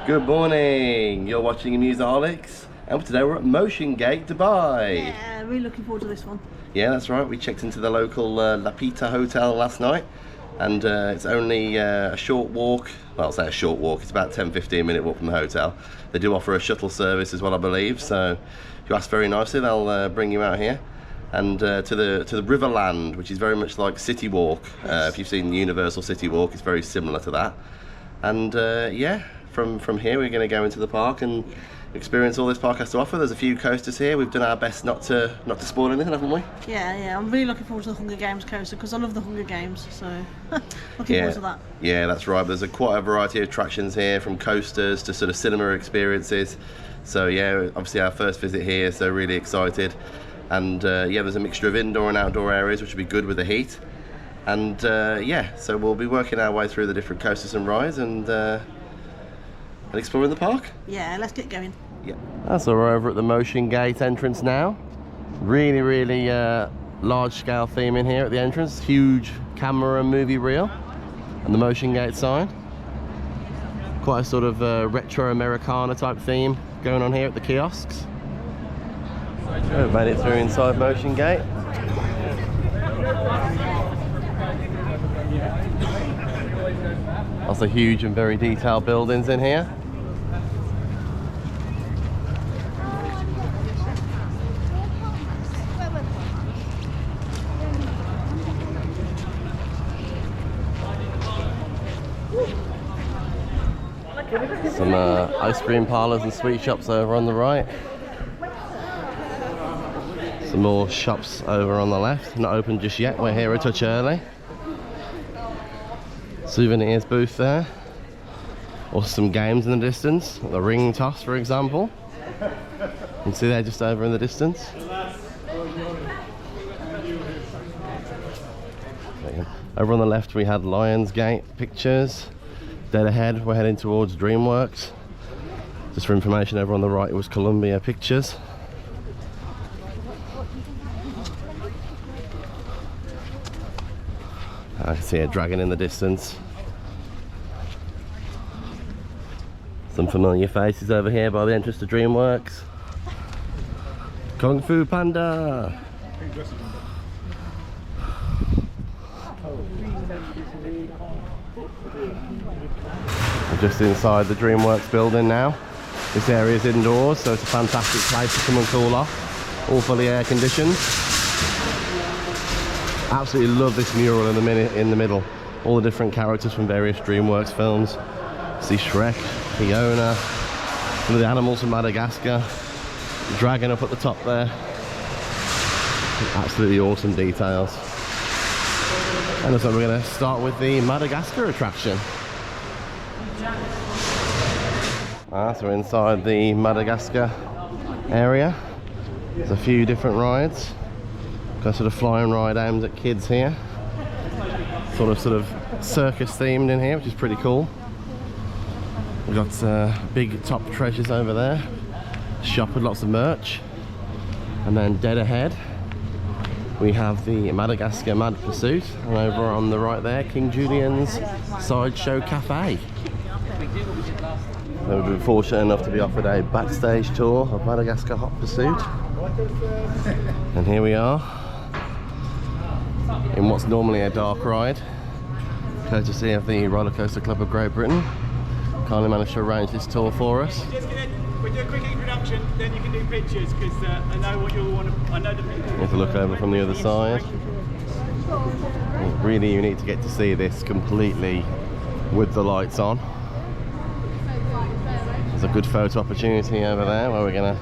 Good morning, you're watching Amuseaholics, and today we're at Motiongate, Dubai. Yeah, really looking forward to this one. Yeah, that's right, we checked into the local Lapita hotel last night, and it's only a short walk, well, I'll say a short walk, it's about 10-15 minute walk from the hotel. They do offer a shuttle service as well, I believe, so if you ask very nicely, they'll bring you out here. And to the Riverland, which is very much like City Walk. If you've seen Universal City Walk, it's very similar to that. And yeah, from here we're going to go into the park and experience all this park has to offer. There's a few coasters here. We've done our best not to spoil anything, haven't we? Yeah, I'm really looking forward to the Hunger Games coaster because I love the Hunger Games, so looking forward to that. Yeah, that's right. There's quite a variety of attractions here, from coasters to sort of cinema experiences. So yeah, obviously our first visit here, so really excited. And yeah, there's a mixture of indoor and outdoor areas, which will be good with the heat. And yeah, so we'll be working our way through the different coasters and rides and exploring the park. Yeah, let's get going. Yeah. So we're over at the Motiongate entrance now. Really large scale theme in here at the entrance. Huge camera and movie reel and the Motiongate sign. Quite a sort of retro Americana type theme going on here at the kiosks. We've made it through inside Motiongate. Lots of huge and very detailed buildings in here. Some ice cream parlours and sweet shops over on the right. Some more shops over on the left, not open just yet, we're here a touch early. Souvenirs booth there. Also some games in the distance, the ring toss for example. You can see there just over in the distance. Over on the left we had Lionsgate pictures. Dead ahead we're heading towards Dreamworks. Just for information, over on the right it was Columbia Pictures. I can see a dragon in the distance. Some familiar faces over here by the entrance to Dreamworks. Kung Fu Panda! We're just inside the Dreamworks building now. This area is indoors, so it's a fantastic place to come and cool off. All fully air conditioned. Absolutely love this mural in the middle. All the different characters from various Dreamworks films. See Shrek, Fiona, some of the animals from Madagascar, the dragon up at the top there. Absolutely awesome details. And so we're going to start with the Madagascar attraction. So we're inside the Madagascar area. There's a few different rides. Got a sort of flying ride aimed at kids here. Sort of circus themed in here, which is pretty cool. We've got big top treasures over there. Shop with lots of merch. And then dead ahead we have the Madagascar Mad Pursuit. And over on the right there, King Julian's Sideshow Cafe. So we've been fortunate enough to be offered a backstage tour of Madagascar Hot Pursuit. And here we are in what's normally a dark ride, courtesy of the Rollercoaster Club of Great Britain. Kindly managed to arrange this tour for us. We'll do a quick introduction, then you can do pictures, because I know what you'll want to. I know the pictures. You have to look over from the other side. It's really unique to get to see this completely with the lights on. There's a good photo opportunity over there where we're going to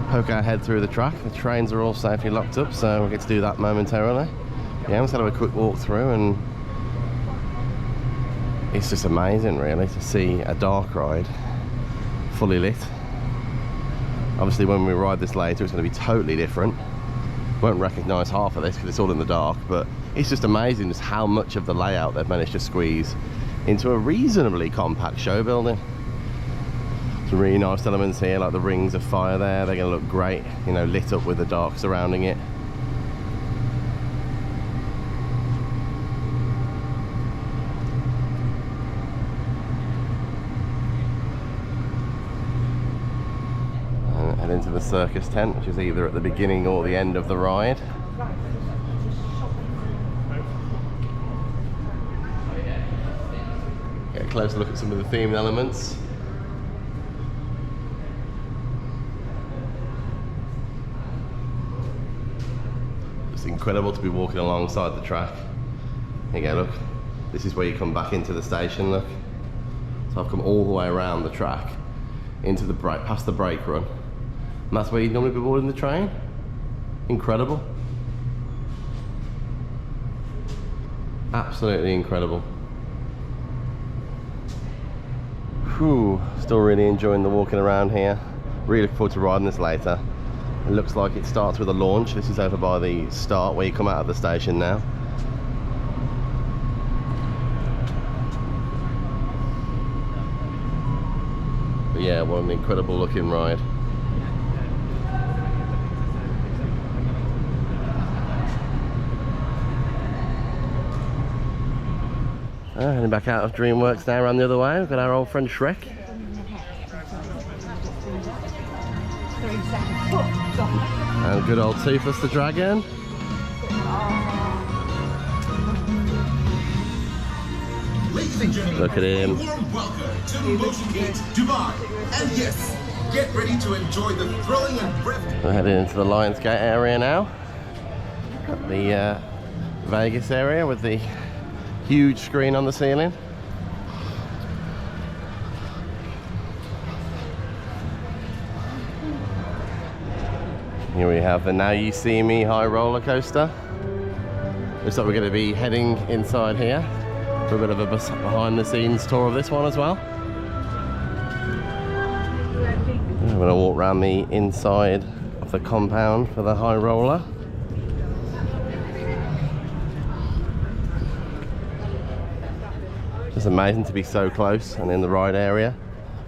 poke our head through the track. The trains are all safely locked up, so we'll get to do that momentarily. Yeah, let's have a quick walk through, and it's just amazing really to see a dark ride fully lit. Obviously when we ride this later it's going to be totally different. Won't recognise half of this because it's all in the dark, but it's just amazing just how much of the layout they've managed to squeeze into a reasonably compact show building. Some really nice elements here, like the rings of fire there. They're going to look great, you know, lit up with the dark surrounding it. the circus tent, which is either at the beginning or the end of the ride. Get a closer look at some of the themed elements. It's incredible to be walking alongside the track. Here you go, look. This is where you come back into the station, look. So I've come all the way around the track, into the break, past the brake run. And that's where you'd normally be boarding the train. Incredible. Absolutely incredible. Whew, still really enjoying the walking around here. Really looking forward to riding this later. It looks like it starts with a launch. This is over by the start where you come out of the station now. But yeah, what an incredible looking ride. Heading back out of Dreamworks now, around the other way. We've got our old friend Shrek. And good old Toothless the Dragon. Ladies and gentlemen, Look at him. warm welcome to Motiongate, Dubai. And yes, get ready to enjoy the thrilling and breathtaking. We're heading into the Lionsgate area now. Got the Vegas area with the huge screen on the ceiling. Here we have the Now You See Me high roller coaster. Looks like we're going to be heading inside here for a bit of a behind the scenes tour of this one as well. I'm going to walk around the inside of the compound for the high roller. It's amazing to be so close and in the ride area.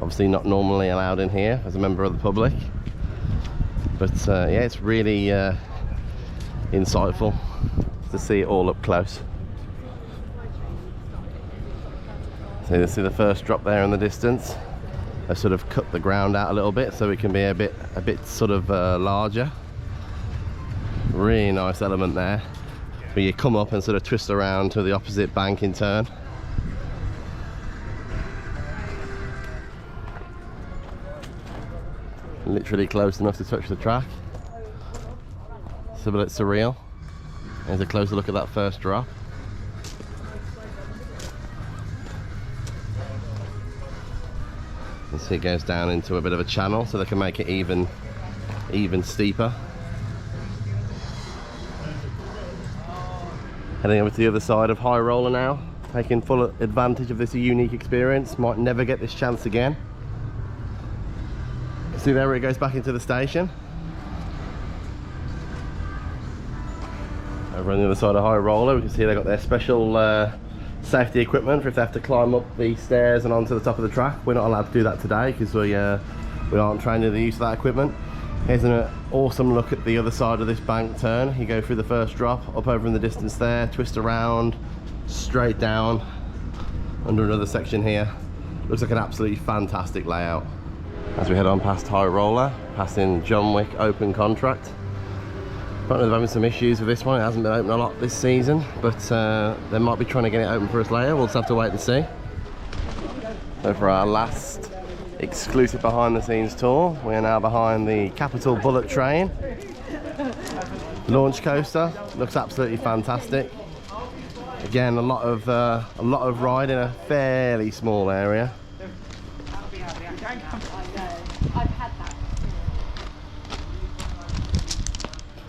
Obviously not normally allowed in here as a member of the public. But yeah, it's really insightful to see it all up close. So you see the first drop there in the distance. I've sort of cut the ground out a little bit so it can be a bit sort of larger. Really nice element there. Where you come up and sort of twist around to the opposite bank in turn. Literally close enough to touch the track. It's a bit surreal. There's a closer look at that first drop. You see it goes down into a bit of a channel so they can make it even steeper. Heading over to the other side of high roller now, taking full advantage of this unique experience. Might never get this chance again. See there where it goes back into the station. Over on the other side of high roller, we can see they've got their special safety equipment for if they have to climb up the stairs and onto the top of the track. We're not allowed to do that today because we aren't trained in the use of that equipment. Here's an awesome look at the other side of this bank turn. You go through the first drop, up over in the distance there, twist around, straight down, under another section here. Looks like an absolutely fantastic layout. As we head on past high roller, passing John Wick open contract. Apparently they're having some issues with this one. It hasn't been open a lot this season, but they might be trying to get it open for us later. We'll just have to wait and see. So for our last exclusive behind the scenes tour, we are now behind the Capital Bullet Train launch coaster. Looks absolutely fantastic. Again, a lot of ride in a fairly small area.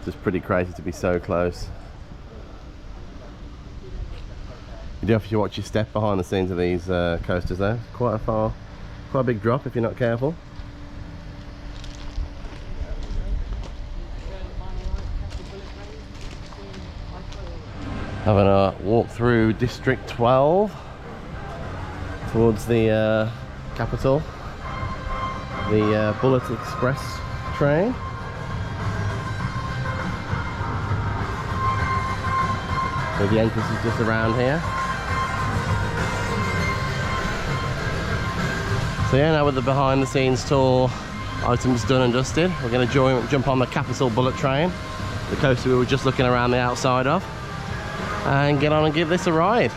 Just pretty crazy to be so close. You do have to watch your step behind the scenes of these coasters though. Quite a big drop if you're not careful. Having a walk through District 12 towards the capital, the Bullet Express train. So the entrance is just around here. So yeah, now with the behind the scenes tour items done and dusted. We're going to jump on the Capital Bullet Train, the coaster we were just looking around the outside of, and get on and give this a ride.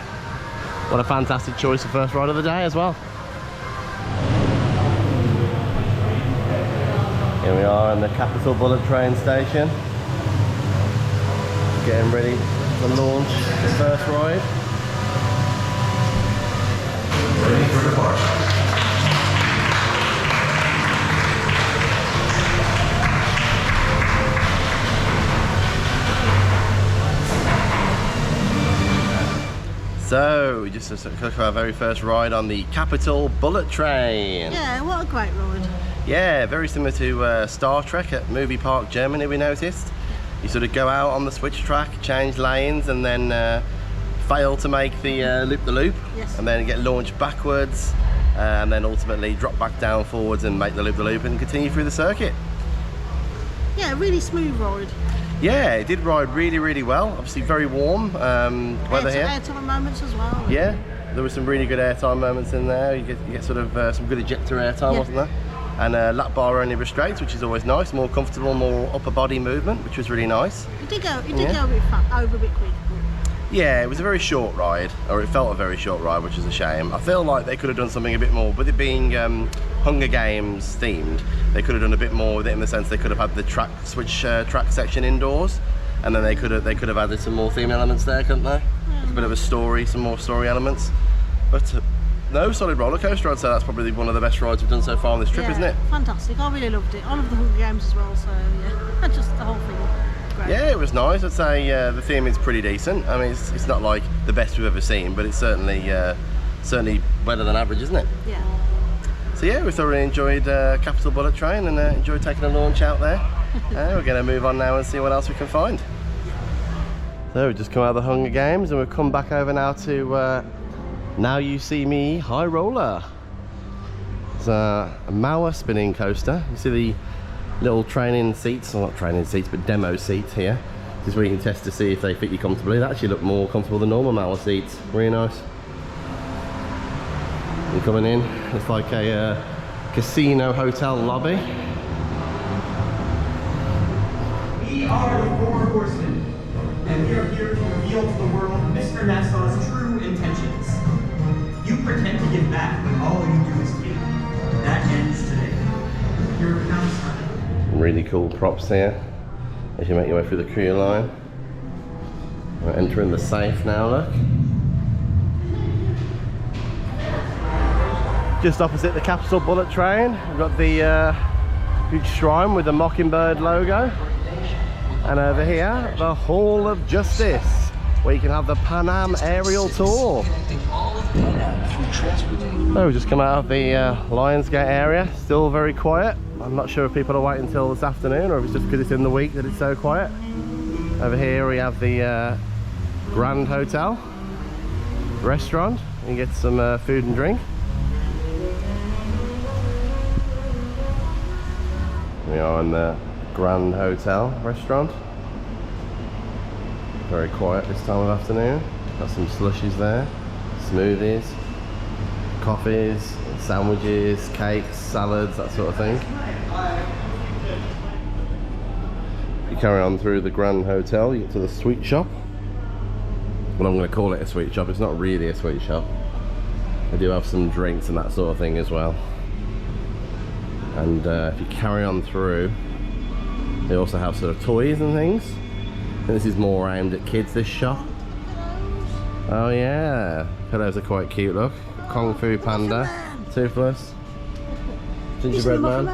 What a fantastic choice for first ride of the day as well. Here we are in the Capital Bullet Train station, getting ready to launch the first ride. Ready for departure. So, we just took our very first ride on the Capital Bullet Train. Yeah, what a great ride. Yeah, very similar to Star Trek at Movie Park Germany, we noticed. You sort of go out on the switch track, change lanes, and then fail to make the loop-the-loop. Yes. And then get launched backwards, and then ultimately drop back down forwards and make the loop-the-loop and continue through the circuit. Yeah, really smooth ride. Yeah, it did ride really, really well. Obviously very warm weather here. Airtime moments as well. Yeah, there were some really good airtime moments in there. You get sort of some good ejector airtime, wasn't there? And lap bar only restraints, which is always nice. More comfortable, more upper body movement, which was really nice. It did go a bit over a bit quick. Yeah, it was a very short ride, or it felt a very short ride, which is a shame. I feel like they could have done something a bit more, with it being Hunger Games themed. They could have done a bit more with it in the sense they could have had the track section indoors, and then they could have added some more theme elements there, couldn't they? Yeah. A bit of a story, some more story elements. But no, solid roller coaster. I'd say that's probably one of the best rides we've done so far on this trip, isn't it? Fantastic. I really loved it. I love the Hunger Games as well, so yeah, just the whole thing. Great. Yeah, it was nice. I'd say the theme is pretty decent. I mean, it's not like the best we've ever seen, but it's certainly better than average, isn't it? Yeah. So yeah, we thoroughly enjoyed Capital Bullet Train and enjoyed taking a launch out there. We're going to move on now and see what else we can find. So we've just come out of the Hunger Games and we've come back over now to Now You See Me High Roller. It's a Mauer spinning coaster. You see the little training seats, well not training seats but demo seats here. This is where you can test to see if they fit you comfortably. They actually look more comfortable than normal Mauer seats. Really nice. And coming in, it's like a casino hotel lobby. We are the Four Horsemen, and we are here to reveal to the world Mr. Nassau's true intentions. You pretend to give back when all you do is take. That ends today. Your account's time. Really cool props here as you make your way through the crew line. We're entering the safe now, look. Just opposite the Capital Bullet Train, we've got the huge shrine with the Mockingbird logo. And over here, the Hall of Justice, where you can have the Pan Am aerial tour. So we've just come out of the Lionsgate area, still very quiet. I'm not sure if people are waiting until this afternoon or if it's just because it's in the week that it's so quiet. Over here we have the Grand Hotel restaurant. You can get some food and drink. We are in the Grand Hotel restaurant. Very quiet this time of afternoon. Got some slushies there, smoothies, coffees, sandwiches, cakes, salads, that sort of thing. You carry on through the Grand Hotel, you get to the sweet shop. Well, I'm going to call it a sweet shop, it's not really a sweet shop. They do have some drinks and that sort of thing as well. And if you carry on through, they also have sort of toys and things. I think this is more aimed at kids, this shop. Oh yeah, pillows are quite cute, look. Kung Fu Panda, Toothless, Gingerbread Man.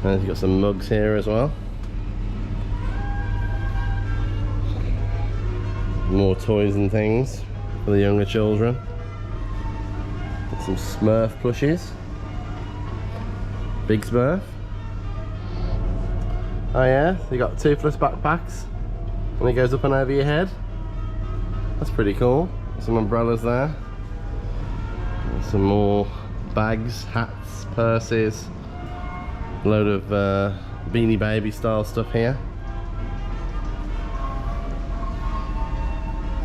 And you've got some mugs here as well. More toys and things for the younger children. Some Smurf plushies. Big Smurf. Oh yeah, so you got Toothless backpacks and it goes up and over your head. That's pretty cool. Some umbrellas there. And some more bags, hats, purses. A load of Beanie Baby style stuff here.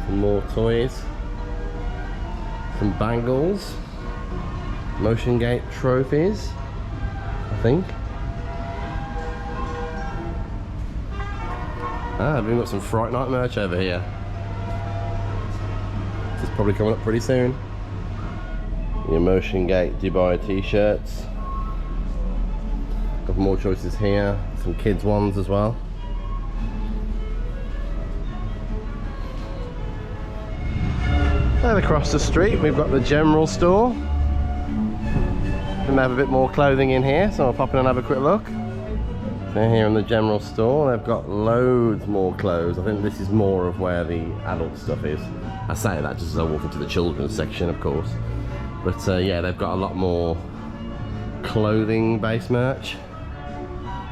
Some more toys. Some bangles. Motiongate trophies, I think. Ah, we've got some Fright Night merch over here. This is probably coming up pretty soon. Your Motiongate Dubai t-shirts. Got more choices here. Some kids ones as well. And across the street we've got the general store. And they have a bit more clothing in here, so I'll pop in and have a quick look. They're here in the general store. They've got loads more clothes. I think this is more of where the adult stuff is. I say that just as I walk into the children's section, of course. But yeah, they've got a lot more clothing based merch.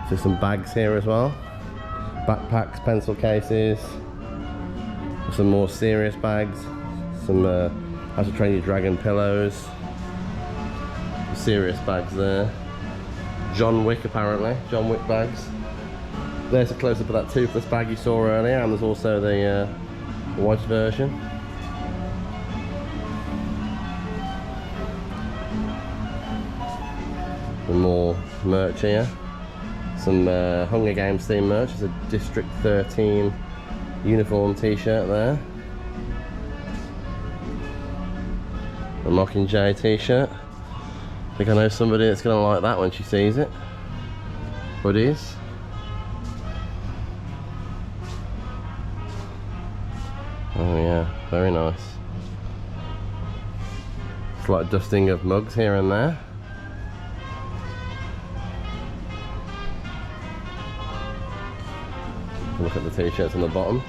So some bags here as well. Backpacks, pencil cases. Some more serious bags. Some How to Train Your Dragon pillows. Some serious bags there. John Wick apparently, John Wick bags. There's a close-up of that toothless bag you saw earlier, and there's also the white version. Some more merch here. Some Hunger Games themed merch. There's a District 13 uniform t-shirt there. A Mockingjay t-shirt. I think I know somebody that's going to like that when she sees it. Hoodies. Oh yeah, very nice. Slight dusting of mugs here and there. Look at the t-shirts on the bottom.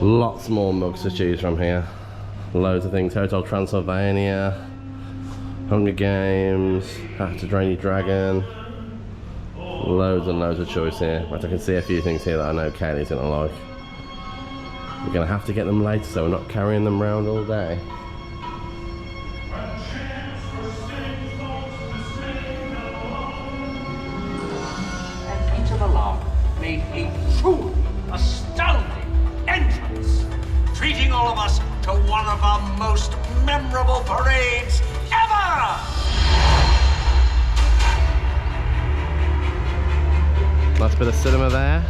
Lots more mugs to choose from here. Loads of things. Hotel Transylvania, Hunger Games, How to Train Your Dragon. Loads and loads of choice here. But I can see a few things here that I know Kaylee's gonna like. We're gonna have to get them later, so we're not carrying them around all day. And Peter the Lark made a truly astounding entrance, treating all of us to one of our most memorable parades ever! Nice bit of cinema there,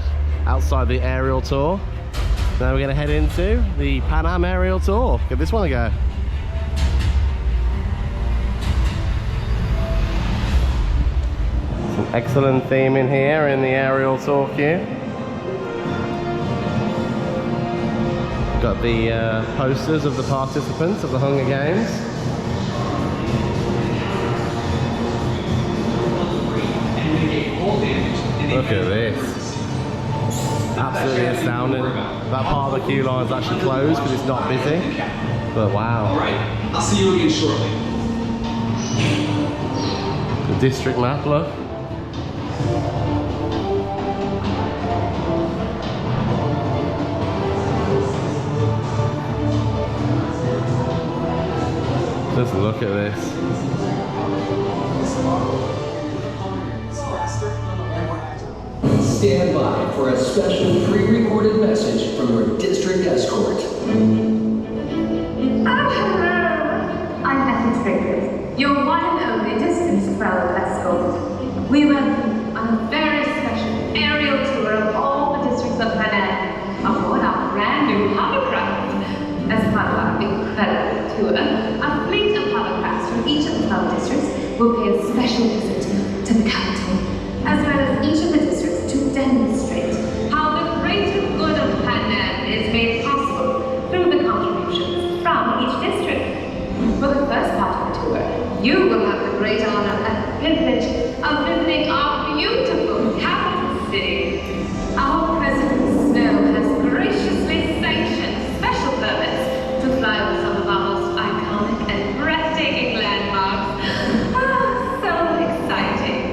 outside the aerial tour. Now we're going to head into the Pan Am aerial tour. Give this one a go. Some excellent theming here in the aerial tour queue. Got the posters of the participants of the Hunger Games. Look at this. Absolutely astounding. That part of the queue line is actually closed because it's not busy. But wow. Alright, I'll see you again shortly. The district map, look. Just look at this. Stand by for a special pre-recorded message from your district escort. Oh, hello! I'm Ethel Strickland, your one and only distance fellow escort. We went on a very special aerial tour of all the districts of Penang aboard our brand new hovercraft. As part of our incredible tour, a fleet of hovercrafts from each of the 12 districts will pay a special visit to the capital, as well as each of the districts to demonstrate how the greater good of Penang is made possible through the contributions from each district. For the first part of the tour, you will have the great honor and privilege of visiting our beautiful capital city. Our President Snow has graciously sanctioned special permits to fly over some of our most iconic and breathtaking landmarks. Ah, so exciting.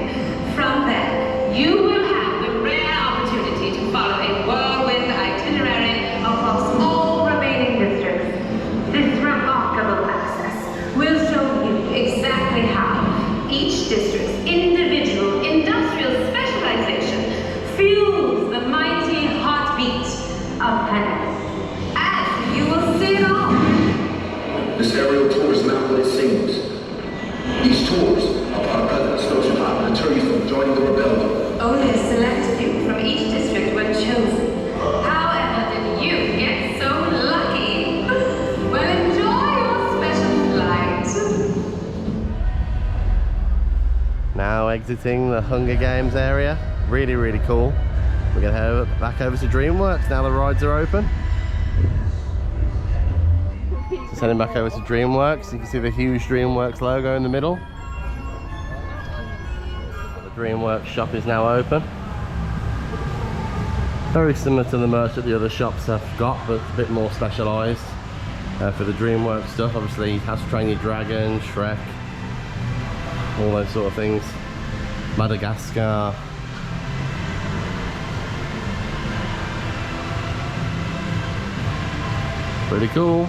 From there, you will have the rare opportunity to follow a whirlwind itinerary across all remaining districts. This remarkable access will show you exactly how each district's individual industrial Now exiting the Hunger Games area. Really, really cool. We're going to head back over to Dreamworks now the rides are open. Just heading back over to Dreamworks. You can see the huge Dreamworks logo in the middle. The Dreamworks shop is now open. Very similar to the merch that the other shops have got, but a bit more specialised for the Dreamworks stuff. Obviously, How to Train Your Dragon, Shrek, all those sort of things. Madagascar. Pretty cool.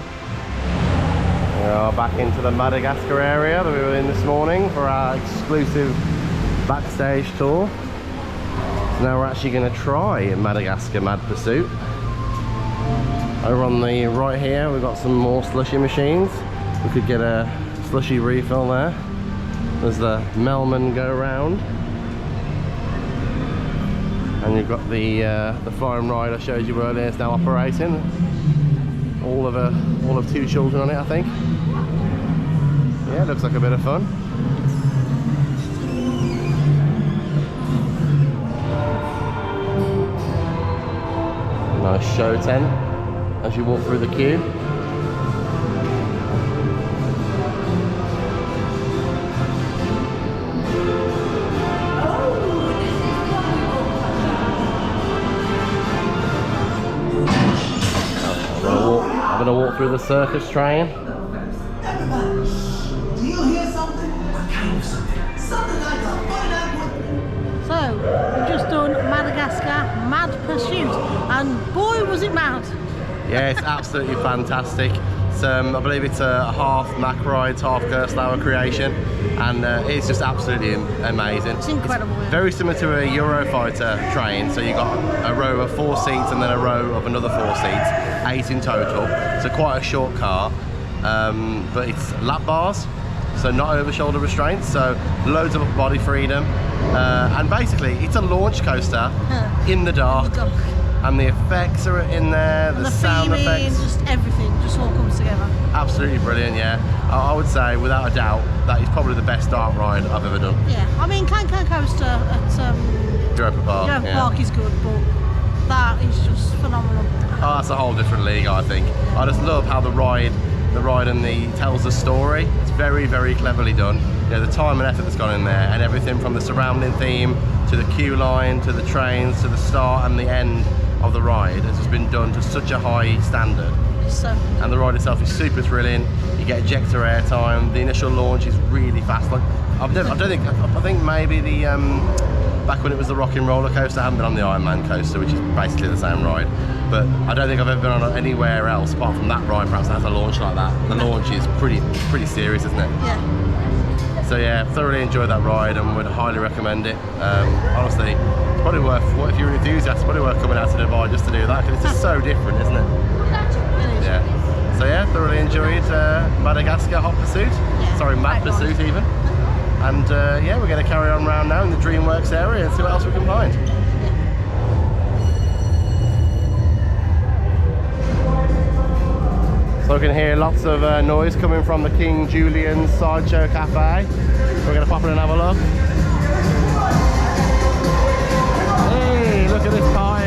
We are back into the Madagascar area that we were in this morning for our exclusive backstage tour. So now we're actually going to try Madagascar Mad Pursuit. Over on the right here we've got some more slushy machines. We could get a slushy refill there. There's the Melman go round. And you've got the flying ride I showed you earlier is now operating. All of 2 children on it, I think. Yeah, looks like a bit of fun. Nice show tent as you walk through the queue. I'm going to walk through the circus train. Everybody, do you hear something? What kind of something? Something like a butternut. So, we've just done Madagascar Mad Pursuit, and boy was it mad! Yeah, it's absolutely fantastic. I believe it's a half Mack rides, half Gerstlauer creation, and it's just absolutely amazing. It's incredible. It's very similar to a Eurofighter train, so you got a row of 4 seats and then a row of another 4 seats, 8 in total. So quite a short car, but it's lap bars, so not over shoulder restraints, so loads of body freedom, and basically it's a launch coaster in the dark. And the effects are in there, the sound effects. Just everything, just all comes together. Absolutely brilliant, yeah. I would say, without a doubt, that is probably the best dark ride I've ever done. Yeah, I mean, Can-Can Coaster at Europa Park, Park is good, but that is just phenomenal. Oh, that's a whole different league, I think. I just love how the ride and the tells the story. It's very, very cleverly done. You know, the time and effort that's gone in there, and everything from the surrounding theme to the queue line to the trains to the start and the end of the ride has just been done to such a high standard. So, and the ride itself is super thrilling. You get ejector airtime. The initial launch is really fast. Like I think maybe the back when it was the rocking roller coaster, I haven't been on the Iron Man coaster, which is basically the same ride. But I don't think I've ever been on anywhere else apart from that ride, perhaps that has a launch like that. The launch is pretty serious, isn't it? yeah. So yeah, thoroughly enjoyed that ride and would highly recommend it. Honestly, it's probably worth, if you're an enthusiast, it's probably worth coming out to Dubai just to do that, because it's just so different, isn't it? Yeah. So yeah, thoroughly enjoyed Madagascar Hot Pursuit. Yeah, Sorry, Mad Pursuit even. And yeah, we're going to carry on around now in the Dreamworks area and see what else we can find. So I can hear lots of noise coming from the King Julian's Sideshow Cafe. We're going to pop in and have a look. Hey, look at this party.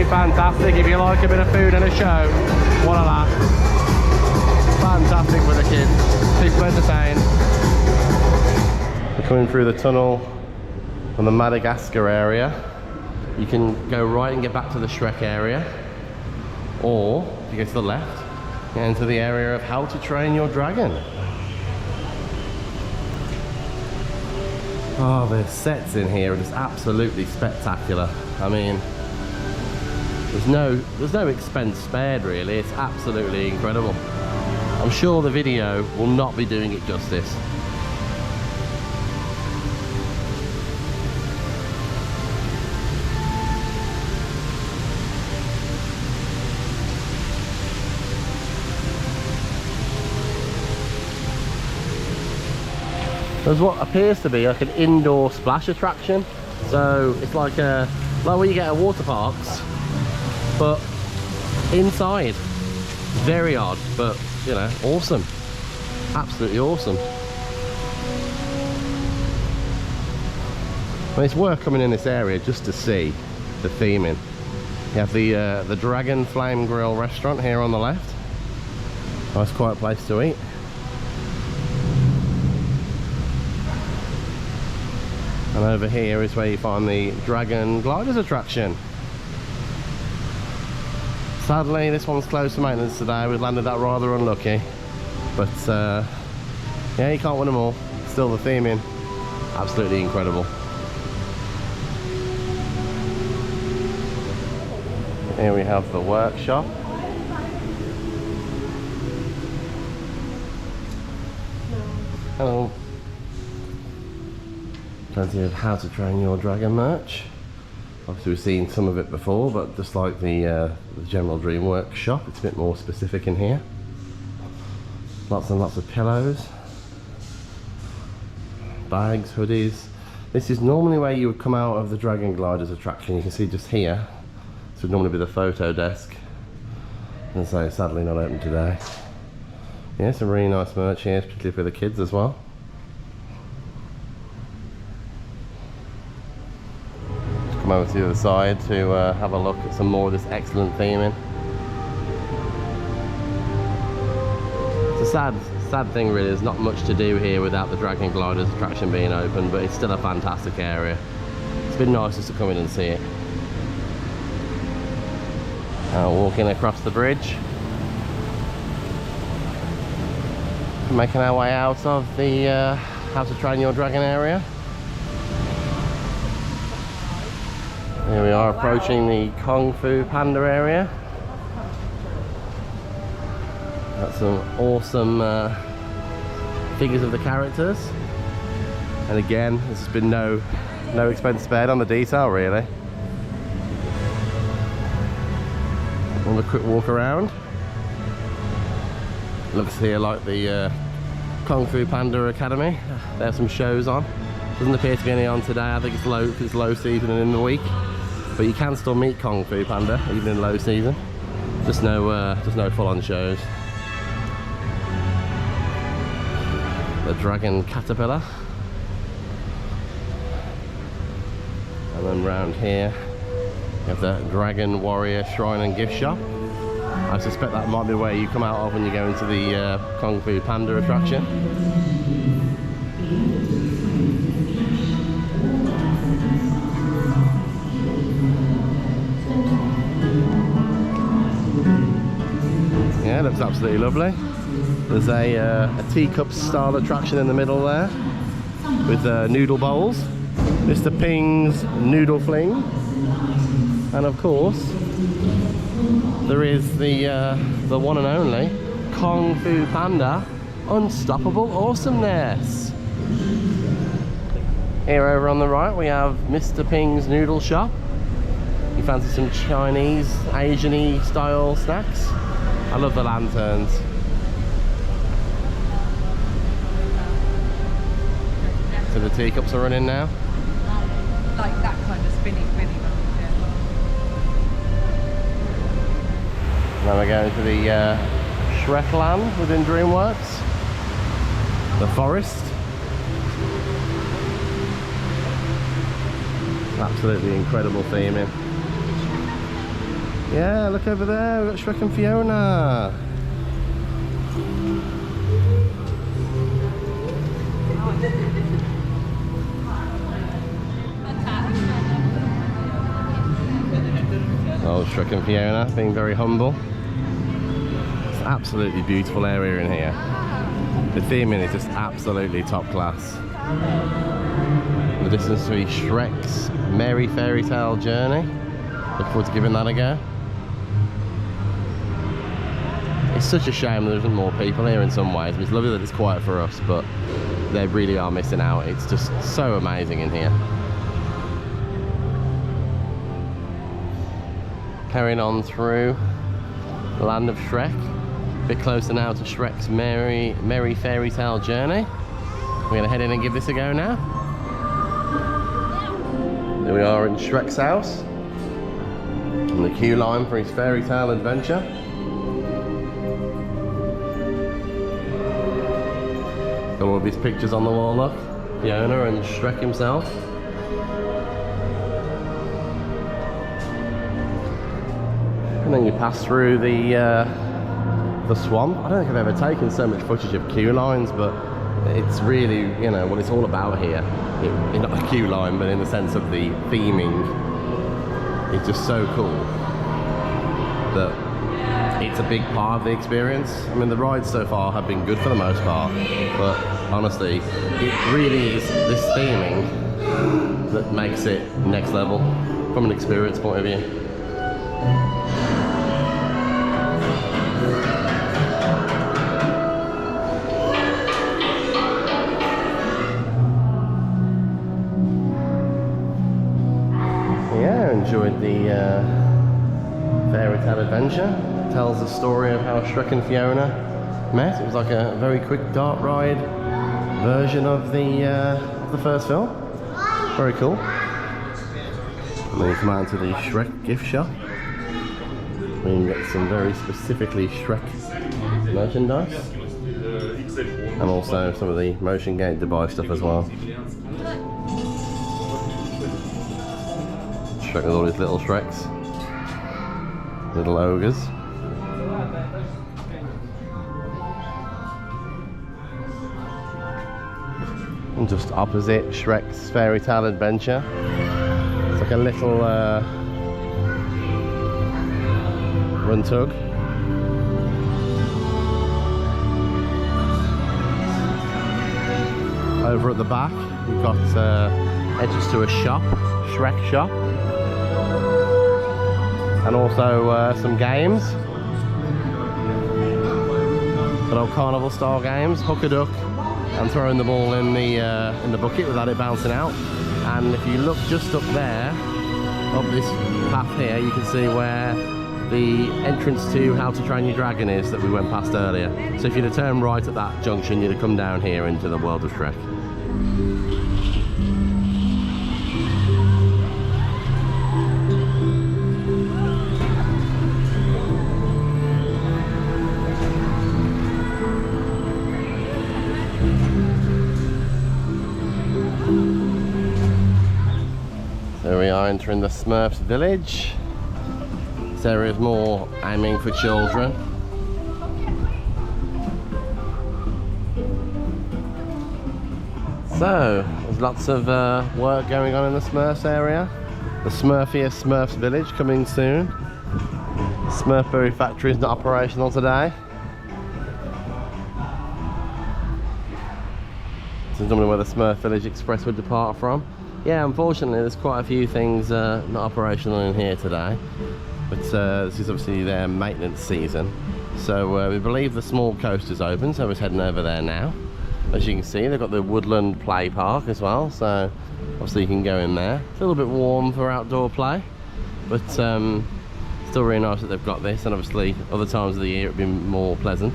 Fantastic. If you like a bit of food and a show, what a laugh. Fantastic for the kids. People entertained. We're coming through the tunnel from the Madagascar area. You can go right and get back to the Shrek area, or if you go to the left, get into the area of How to Train Your Dragon. Oh, the sets in here are just absolutely spectacular. I mean, there's no expense spared really. It's absolutely incredible. I'm sure the video will not be doing it justice. There's what appears to be like an indoor splash attraction. So it's like where you get at water parks, but inside. Very odd, but you know, awesome. Absolutely awesome. I mean, it's worth coming in this area just to see the theming. You have the Dragon Flame Grill restaurant here on the left. Nice quiet place to eat. And over here is where you find the Dragon Gliders attraction. Sadly, this one's closed for maintenance today. We've landed that rather unlucky. But yeah, you can't win them all. Still the theming, absolutely incredible. Here we have the workshop. Hello. Plenty of How to Train Your Dragon merch. Obviously we've seen some of it before, but just like the general Dreamworks shop, it's a bit more specific in here. Lots and lots of pillows, bags, hoodies. This is normally where you would come out of the Dragon Gliders attraction. You can see just here. This would normally be the photo desk. And so sadly not open today. Yeah, some really nice merch here, particularly for the kids as well. Just come over to the other side to have a look at some more of this excellent theming. It's a sad thing really, there's not much to do here without the Dragon Gliders attraction being open, but it's still a fantastic area. It's been nice just to come in and see it. Walking across the bridge, making our way out of the How to Train Your Dragon area. Here we are approaching the Kung Fu Panda area. Got some awesome figures of the characters, and again there's been no expense spared on the detail really. A quick walk around. Looks here like the Kung Fu Panda Academy. There's some shows on. Doesn't appear to be any on today. I think it's low season and in the week, but you can still meet Kung Fu Panda even in low season. Just no full-on shows. The Dragon Caterpillar, and then round here you have the Dragon Warrior Shrine and Gift Shop. I suspect that might be where you come out of when you go into the Kung Fu Panda attraction. Yeah, it looks absolutely lovely. There's a teacup style attraction in the middle there with noodle bowls. Mr. Ping's Noodle Fling. And of course, there is the one and only Kung Fu Panda Unstoppable Awesomeness. Here over on the right we have Mr. Ping's Noodle Shop. You fancy some Chinese, Asian-y style snacks? I love the lanterns. So the teacups are running now? Like that kind of spinny one. Now we're going to the Shrek Land within Dreamworks. The forest. Absolutely incredible theming. Yeah, look over there, we've got Shrek and Fiona. Oh, Shrek and Fiona being very humble. It's an absolutely beautiful area in here. The theming is just absolutely top class. The distance to Shrek's Merry Fairy Tale Journey. Look forward to giving that a go. It's such a shame there isn't more people here in some ways. It's lovely that it's quiet for us, but they really are missing out. It's just so amazing in here. Carrying on through the land of Shrek. A bit closer now to Shrek's Merry Fairy Tale Journey. We're gonna head in and give this a go now. Here we are in Shrek's house. On the queue line for his fairy tale adventure. Got all of his pictures on the wall, look. Fiona and Shrek himself. And then you pass through the swamp. I don't think I've ever taken so much footage of queue lines, but it's really, you know, what it's all about here. Not a queue line, but in the sense of the theming. It's just so cool that it's a big part of the experience. I mean, the rides so far have been good for the most part, but honestly, it really is this theming that makes it next level from an experience point of view. Enjoyed the fairy tale adventure. It tells the story of how Shrek and Fiona met. It was like a very quick dark ride version of the first film. Very cool. And then you come out into the Shrek gift shop. You can get some very specifically Shrek merchandise, and also some of the Motiongate Dubai stuff as well. Shrek with all his little Shreks, little ogres. And just opposite Shrek's fairy tale adventure, it's like a little run tug. Over at the back, you've got entrance to a shop, Shrek shop. And also some games, good old carnival style games, hook a duck and throwing the ball in the bucket without it bouncing out. And if you look just up there, up this path here, you can see where the entrance to How to Train Your Dragon is that we went past earlier. So if you'd have turned right at that junction, you'd have come down here into the world of Shrek. There we are entering the Smurfs village. This area is more aiming for children. So, there's lots of work going on in the Smurfs area. The Smurfiest Smurfs village coming soon. Smurfberry factory is not operational today. This is normally where the Smurf Village Express would depart from. Yeah, unfortunately there's quite a few things not operational in here today, but this is obviously their maintenance season. So we believe the small coaster's open, so we're heading over there now. As you can see, they've got the Woodland Play Park as well, so obviously you can go in there. It's a little bit warm for outdoor play, but still really nice that they've got this, and obviously other times of the year it'd be more pleasant.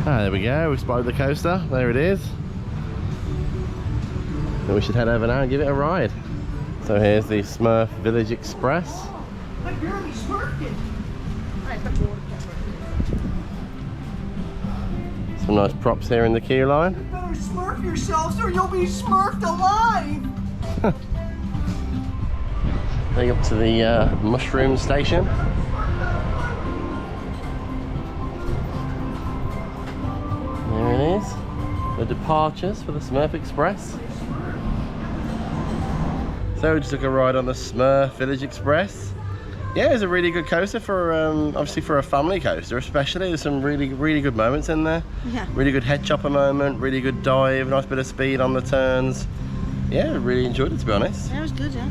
Ah, there we go, we've spotted the coaster, there it is. And we should head over now and give it a ride. So here's the Smurf Village Express. Some nice props here in the queue line. You better smurf yourselves or you'll be smurfed alive! Going up to the mushroom station. There it is. The departures for the Smurf Express. So we just took a ride on the Smurf Village Express. Yeah, it was a really good coaster for obviously for a family coaster, especially. There's some really good moments in there. Yeah. Really good head chopper moment, really good dive, nice bit of speed on the turns. Yeah, really enjoyed it, to be honest. Yeah, it was good, yeah.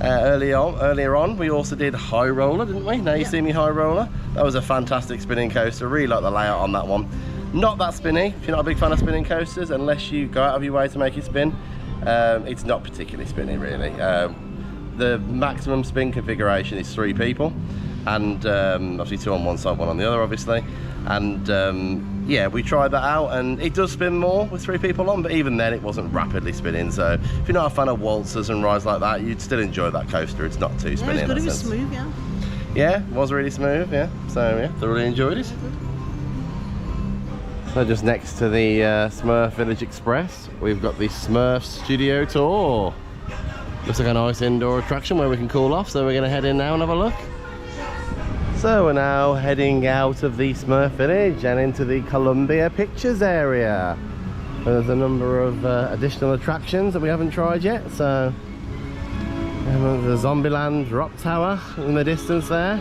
Earlier on, we also did High Roller, didn't we? Now You See Me High Roller. That was a fantastic spinning coaster. Really like the layout on that one. Not that spinny. If you're not a big fan of spinning coasters, unless you go out of your way to make it spin, it's not particularly spinny, really. The maximum spin configuration is 3 people, and obviously 2 on one side, 1 on the other, obviously. And yeah, we tried that out, and it does spin more with 3 people on, but even then it wasn't rapidly spinning. So if you're not a fan of waltzers and rides like that, you'd still enjoy that coaster. It's not too spinny. Yeah, it was smooth, yeah. Yeah, it was really smooth, yeah. So yeah, thoroughly enjoyed it. So just next to the Smurf Village Express, we've got the Smurfs Studio Tour. Looks like a nice indoor attraction where we can cool off, so we're going to head in now and have a look. So we're now heading out of the Smurf Village and into the Columbia Pictures area. There's a number of additional attractions that we haven't tried yet, so the Zombieland Rock Tower in the distance there.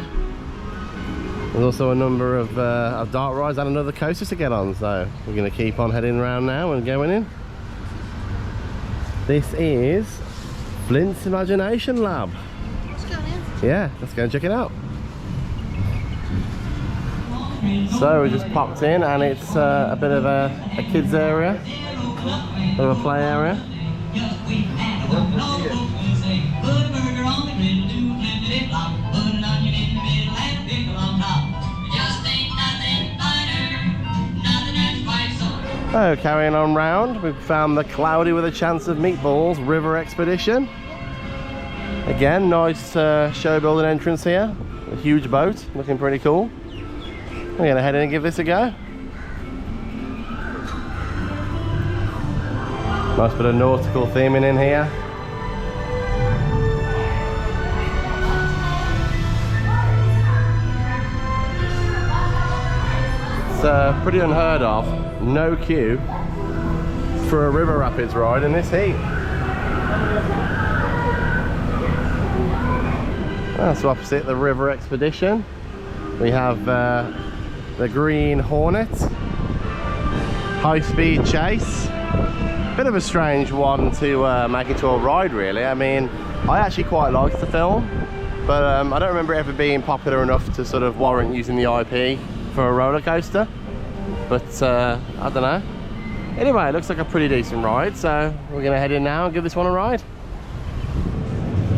There's also a number of dark rides and another coaster to get on, so we're going to keep on heading around now and going in. This is Flint's Imagination Lab. Let's go in. Yeah, let's go and check it out. So we just popped in, and it's a bit of a kids area, a bit of a play area. So carrying on round, we've found the Cloudy with a Chance of Meatballs River Expedition. Again, nice show building entrance here. A huge boat, looking pretty cool. We're going to head in and give this a go. Nice bit of nautical theming in here. It's pretty unheard of. No queue for a river rapids ride in this heat. So opposite the River Expedition, we have the Green Hornet high-speed chase. Bit of a strange one to make into a ride, really. I mean, I actually quite liked the film, but I don't remember it ever being popular enough to sort of warrant using the IP for a roller coaster. But I don't know. Anyway, it looks like a pretty decent ride, so we're going to head in now and give this one a ride.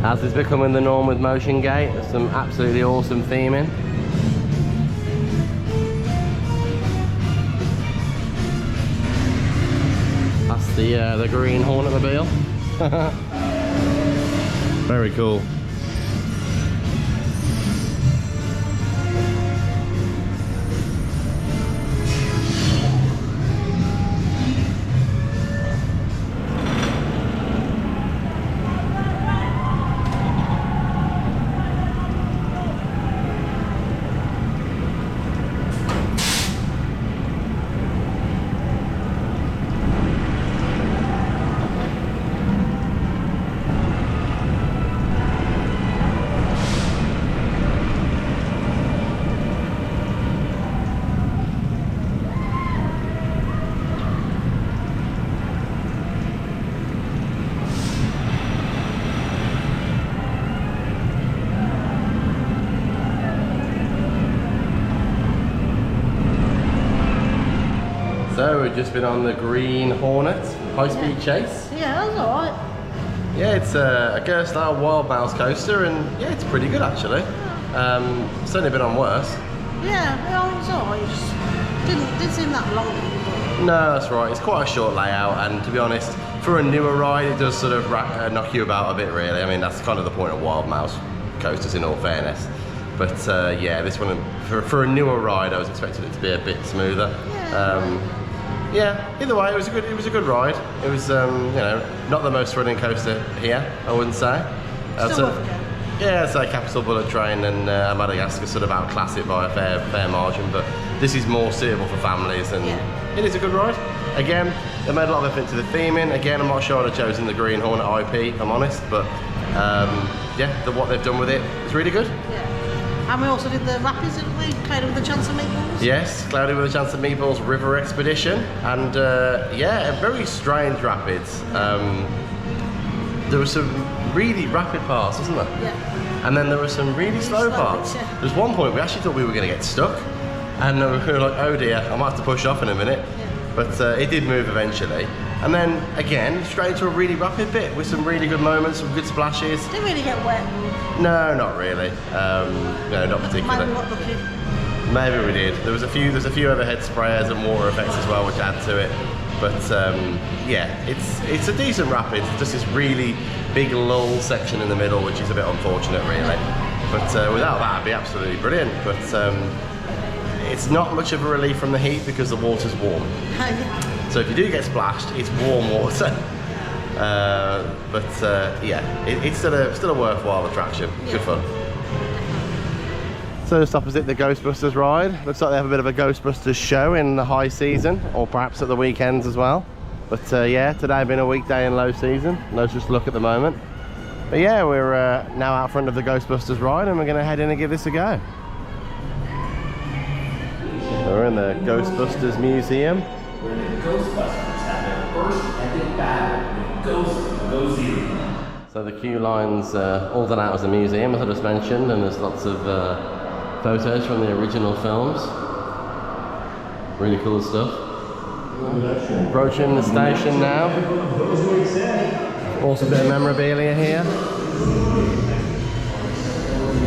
As is becoming the norm with Motiongate, there's some absolutely awesome theming. That's the Green Hornetmobile. Very cool. So we've just been on the Green Hornet high-speed chase. Yeah, that's alright. Yeah, it's a Go-style wild mouse coaster, and yeah, it's pretty good actually. Certainly been on worse. Yeah, it's alright. It just didn't seem that long. No, that's right. It's quite a short layout, and to be honest, for a newer ride, it does sort of knock you about a bit, really. I mean, that's kind of the point of wild mouse coasters, in all fairness. But yeah, this one for a newer ride, I was expecting it to be a bit smoother. Yeah, either way, it was a good ride. It was, you know, not the most running coaster here, I wouldn't say. Yeah, it's like Capital Bullet Train and Madagascar sort of outclass it by a fair margin, but this is more suitable for families, and it is a good ride. Again, they made a lot of effort into the theming. Again, I'm not sure I'd have chosen the Green Hornet IP, if I'm honest, but yeah, what they've done with it is really good. Yeah. And we also did the rapids, didn't we? Cloudy with a Chance of Meatballs. Yes, Cloudy with a Chance of Meatballs River Expedition, and yeah, a very strange rapids. There were some really rapid parts, wasn't there? Yeah. And then there were some really slow parts. Yeah. There's one point we actually thought we were going to get stuck, and we were like, oh dear, I might have to push off in a minute. Yeah. But it did move eventually. And then again, straight into a really rapid bit with some really good moments, some good splashes. Didn't really get wet. No, not really. No, not particularly. Maybe not lucky. Maybe we did. There's a few overhead sprayers and water effects as well, which add to it. But yeah, it's a decent rapid. It's just this really big lull section in the middle, which is a bit unfortunate, really. But without that, it'd be absolutely brilliant. But it's not much of a relief from the heat because the water's warm. So if you do get splashed, it's warm water. Yeah, it's still a worthwhile attraction. Good fun. So just opposite the Ghostbusters ride, looks like they have a bit of a Ghostbusters show in the high season, or perhaps at the weekends as well. But yeah, today being a weekday in low season, no such luck at the moment. But yeah, we're now out front of the Ghostbusters ride, and we're going to head in and give this a go. So we're in the Ghostbusters Museum. Where the Ghostbusters had their first epic battle with ghosts of Go Zero. So the queue line's all done out as a museum, as I just mentioned, and there's lots of photos from the original films. Really cool stuff. Approaching the station now. Also a bit of memorabilia here.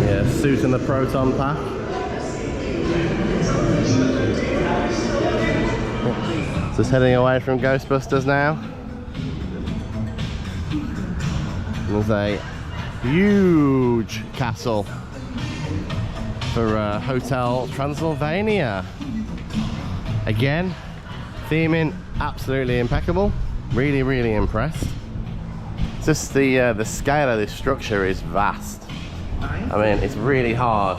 Yeah, suit and the proton pack. Just heading away from Ghostbusters now. There's a huge castle for Hotel Transylvania. Again, theming absolutely impeccable. Really, really impressed. Just the scale of this structure is vast. I mean, it's really hard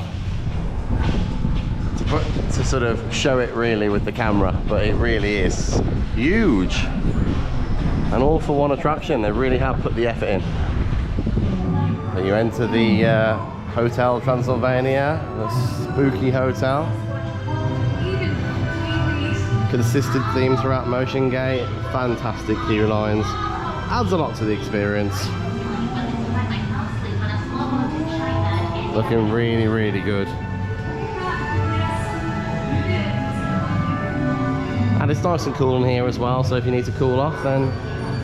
to sort of show it really with the camera, but it really is huge. And all for one attraction. They really have put the effort in. So you enter the Hotel Transylvania, the spooky hotel. Consistent themes throughout Motiongate, fantastic queue lines, adds a lot to the experience. Looking really, really good. And it's nice and cool in here as well, so if you need to cool off, then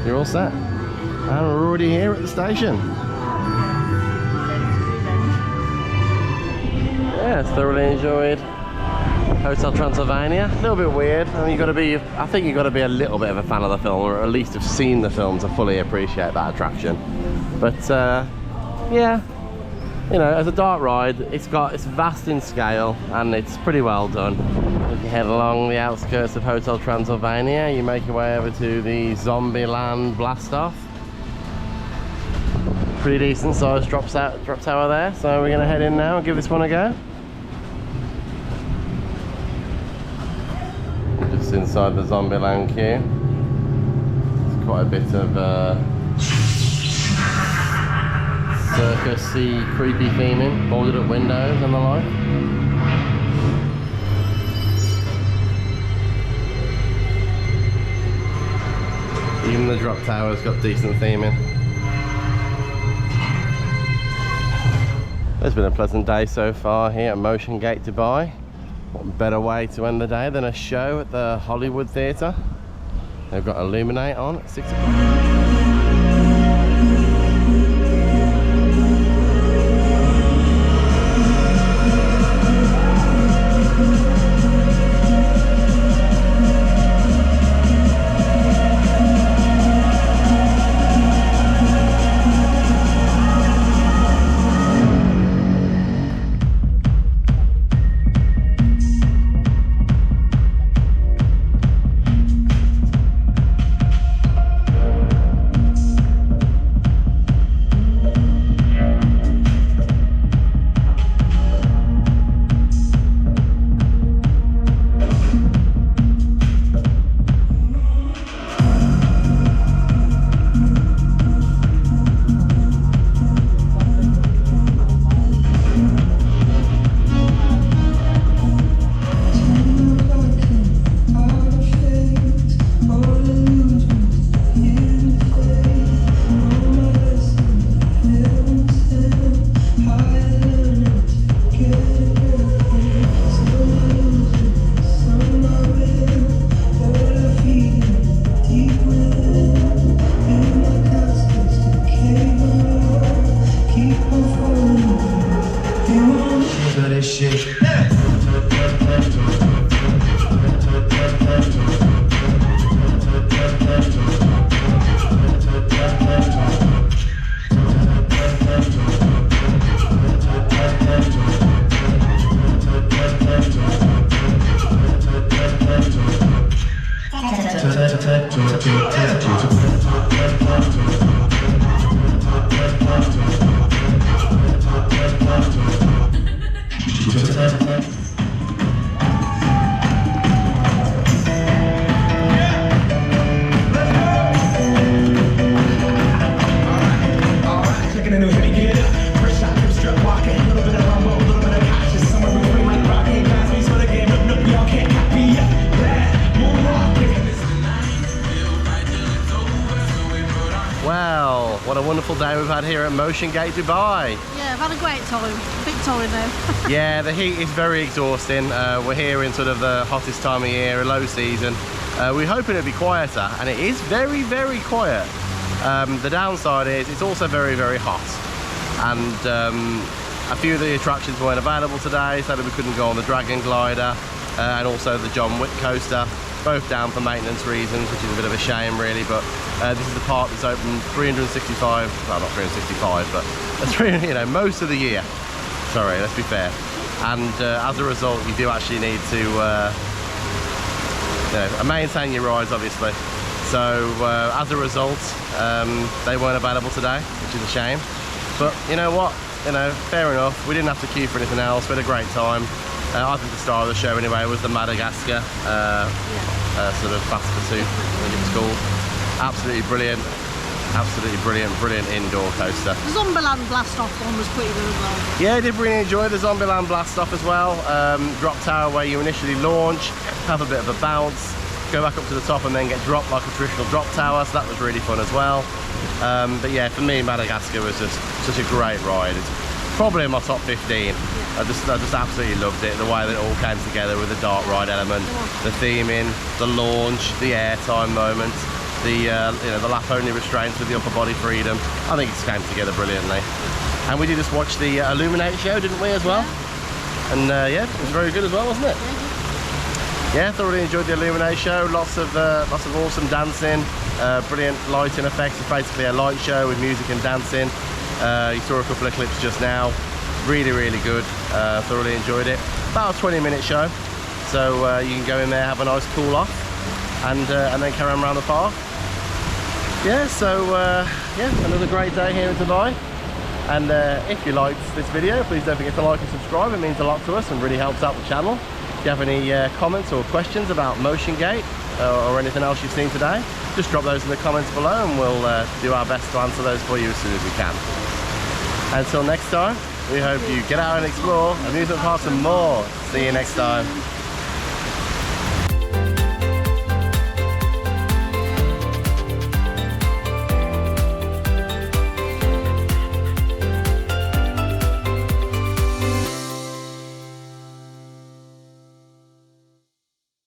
you're all set. And we're already here at the station. Yes, thoroughly enjoyed Hotel Transylvania. A little bit weird. I think you've got to be a little bit of a fan of the film, or at least have seen the film to fully appreciate that attraction. But yeah, you know, as a dark ride, it's vast in scale and it's pretty well done. If you head along the outskirts of Hotel Transylvania, you make your way over to the Zombieland Blastoff. Pretty decent sized drop tower there, so we're going to head in now and give this one a go. Just inside the Zombieland queue. It's quite a bit of circus-y, creepy theming, boarded up windows and the like. Even the drop tower's got decent theming. It's been a pleasant day so far here at Motiongate Dubai. What better way to end the day than a show at the Hollywood Theatre? They've got Illuminate on at 6 o'clock. Shit. wonderful day we've had here at Motiongate Dubai. Yeah, I've had a great time. Big time though. Yeah, the heat is very exhausting. We're here in sort of the hottest time of year, a low season. We're hoping it'll be quieter, and it is very, very quiet. The downside is it's also very, very hot. And a few of the attractions weren't available today, so that we couldn't go on the Dragon Glider and also the John Wick coaster. Both down for maintenance reasons, which is a bit of a shame really, but this is the park that's open 365, well not 365, but you know, most of the year. Sorry, let's be fair. And as a result, you do actually need to you know, maintain your rides, obviously. So as a result, they weren't available today, which is a shame. But you know what? You know, fair enough. We didn't have to queue for anything else. We had a great time. I think the star of the show anyway was the Madagascar sort of fast pursuit, I think it was called. Absolutely brilliant, brilliant indoor coaster. The Zombieland Blast Off one was pretty good as well. Yeah, I did really enjoy the Zombieland Blast Off as well. Drop tower where you initially launch, have a bit of a bounce, go back up to the top and then get dropped like a traditional drop tower, so that was really fun as well. But yeah, for me Madagascar was just such a great ride. It's probably in my top 15. I just absolutely loved it, the way that it all came together with the dark ride element, the theming, the launch, the airtime moment, the you know, the lap only restraints with the upper body freedom. I think it just came together brilliantly. And we did just watch the Illuminate show, didn't we, as well? And yeah, it was very good as well, wasn't it? Yeah, thoroughly enjoyed the Illuminate show. Lots of awesome dancing, brilliant lighting effects. It's basically a light show with music and dancing. You saw a couple of clips just now. Really, really good. Thoroughly enjoyed it. About a 20-minute show, so you can go in there, have a nice cool off, and then carry on around the park. Yeah, so yeah, another great day here in Dubai. And if you liked this video, please don't forget to like and subscribe. It means a lot to us and really helps out the channel. If you have any comments or questions about Motiongate or anything else you've seen today, just drop those in the comments below and we'll do our best to answer those for you as soon as we can. Until next time, we hope you get out and explore amusement parks and more. See you next time.